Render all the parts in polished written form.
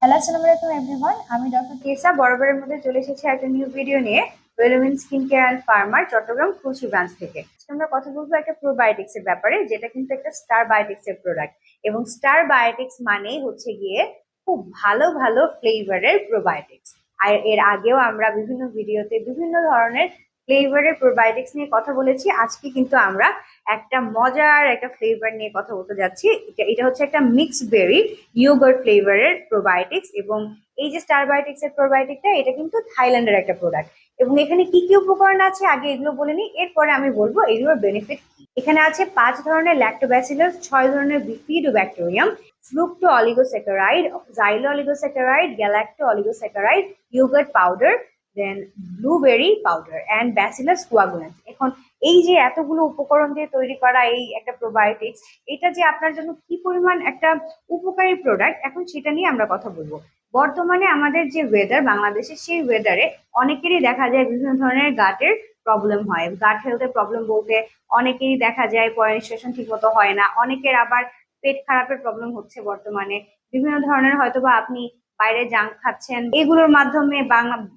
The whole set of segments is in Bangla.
হ্যালো, আসসালামু আলাইকুম এভরিওয়ান। আমি ডক্টর কেসা বরাবরের মধ্যে চলে এসেছি একটা নিউ ভিডিও নিয়ে ওয়েলমিন স্কিন কেয়ার অ্যান্ড ফার্মার চট্টগ্রাম খুলশি ব্রাঞ্চ থেকে। আজকে আমরা কথা বলবো একটা প্রোবায়োটিক্স এর ব্যাপারে, যেটা কিন্তু একটা স্টার বায়োটিক্স এর প্রোডাক্ট। এবং স্টার বায়োটিক্স মানেই হচ্ছে গিয়ে খুব ভালো ভালো ফ্লেভারের প্রোবায়োটিক্স। আর এর আগেও আমরা বিভিন্ন ভিডিওতে বিভিন্ন ধরনের ফ্লেভারের প্রোবায়োটিক্স নিয়ে কথা বলেছি। আজকে কিন্তু আমরা একটা মজার একটা ফ্লেভার নিয়ে কথা বলতে যাচ্ছি। এটা হচ্ছে একটা মিক্স বেরি ইয়োগার্ট ফ্লেভারের প্রোবায়োটিক্স। এবং এই যে স্টার বায়োটিক্স এর প্রোবায়োটিকটা, এটা কিন্তু থাইল্যান্ডের একটা প্রোডাক্ট। এবং এখানে কি কি উপকরণ আছে আগে এগুলো বলে নিই, এরপরে আমি বলবো এগুলোর বেনিফিট কি। এখানে আছে 5 ধরনের ল্যাক্টোব্যাসিলাস, 6 ধরনের bifidobacterium, fructooligosaccharide, xylooligosaccharide, galactooligosaccharide, yogurt powder, then blueberry powder and bacillus coagulans. এখন এই যে এতগুলো উপকরণ দিয়ে তৈরি করা এই একটা প্রোবায়োটিক্স, এটা যে আপনার জন্য কি পরিমাণ একটা উপকারী প্রোডাক্ট, এখন সেটা নিয়ে আমরা কথা বলবো। বর্তমানে আমাদের যে ওয়েদার বাংলাদেশের, সেই ওয়েদারে অনেকেরই দেখা যায় বিভিন্ন ধরনের গাটের প্রবলেম হয়। গাট হেলথের প্রবলেম বলতে অনেকেরই দেখা যায় পলিনেশন ঠিক মতো হয় না, অনেকের আবার পেট খারাপের প্রবলেম হচ্ছে বর্তমানে। বিভিন্ন ধরনের হয়তোবা আপনি বাইরে জাঙ্ক খাচ্ছেন, এগুলোর মাধ্যমে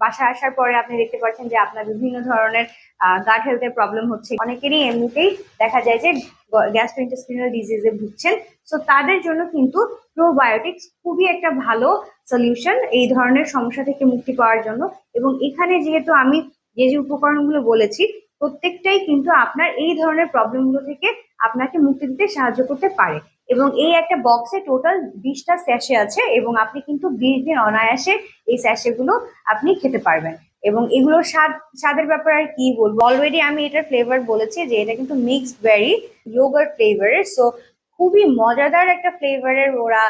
বাসায় আসার পরে আপনি দেখতে পাচ্ছেন যে আপনার বিভিন্ন ধরনের গাট হেলথের প্রবলেম হচ্ছে। অনেকেরই এমনিতেই দেখা যায় যে গ্যাস্ট্রোইন্টেস্টিনাল ডিজিজে ভুগছেন। সো তাদের জন্য কিন্তু প্রোবায়োটিক্স খুবই একটা ভালো সলিউশন এই ধরনের সমস্যা থেকে মুক্তি পাওয়ার জন্য। এবং এখানে যেহেতু আমি যে যে উপকরণগুলো বলেছি, প্রত্যেকটাই কিন্তু আপনার এই ধরনের প্রবলেমগুলো থেকে আপনাকে মুক্তি দিতে সাহায্য করতে পারে। এবং এই একটা বক্সে টোটাল 20টা স্যাশে আছে, এবং আপনি কিন্তু 20 দিন অনায়াসে এই স্যাশেগুলো আপনি খেতে পারবেন। এবং এগুলোর স্বাদের ব্যাপারে আর কি বলবো, অলরেডি আমি এটার ফ্লেভার বলেছি যে এটা কিন্তু মিক্সড বেরি ইয়োগার্ট ফ্লেভারের। সো খুবই মজাদার একটা ফ্লেভারের ওরা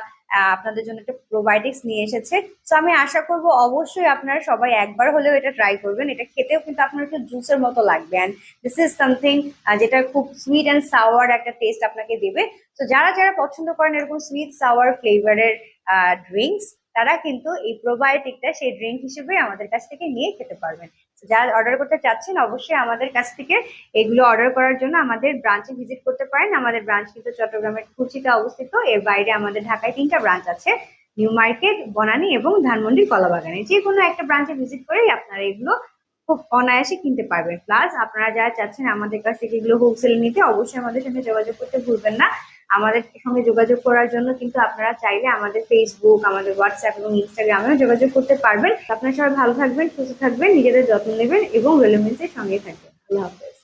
আপনাদের জন্য একটা প্রোবায়োটিক্স নিয়ে এসেছে। তো আমি আশা করব অবশ্যই আপনারা সবাই একবার হলেও এটা ট্রাই করবেন। এটা খেতেও কিন্তু আপনার একটু জুসের মতো লাগবে, অ্যান্ড দিস ইজ সামথিং যেটা খুব সুইট অ্যান্ড সাওয়ার একটা টেস্ট আপনাকে দেবে। তো যারা যারা পছন্দ করেন এরকম সুইট সাওয়ার ফ্লেভারের ড্রিঙ্কস, তারা কিন্তু এই প্রোবায়োটিকটা সেই ড্রিঙ্ক হিসেবে আমাদের কাছ থেকে নিয়ে খেতে পারবেন। যারা অর্ডার করতে চাচ্ছেন অবশ্যই আমাদের কাছ থেকে এগুলো অর্ডার করার জন্য আমাদের ব্রাঞ্চে ভিজিট করতে পারেন। আমাদের ব্রাঞ্চ কিন্তু চট্টগ্রামের খুলশিতে অবস্থিত। এর বাইরে আমাদের ঢাকায় 3টা ব্রাঞ্চ আছে, নিউ মার্কেট, বনানী এবং ধানমন্ডির কলাবাগানে। যে কোনো একটা ব্রাঞ্চে ভিজিট করেই আপনারা এগুলো খুব অনায়াসে কিনতে পারবেন। প্লাস আপনারা যারা চাচ্ছেন আমাদের কাছ থেকে এগুলো হোলসেল নিতে, অবশ্যই আমাদের সঙ্গে যোগাযোগ করতে ভুলবেন না। আমাদের সঙ্গে যোগাযোগ করার জন্য কিন্তু আপনারা চাইলে আমাদের ফেসবুক, আমাদের হোয়াটসঅ্যাপ এবং ইনস্টাগ্রামেও যোগাযোগ করতে পারবেন। আপনারা সবাই ভালো থাকবেন, সুস্থ থাকবেন, নিজেদের যত্ন নেবেন এবং ওয়েলমিন্সের সঙ্গে থাকবেন। আল্লাহ হাফেজ।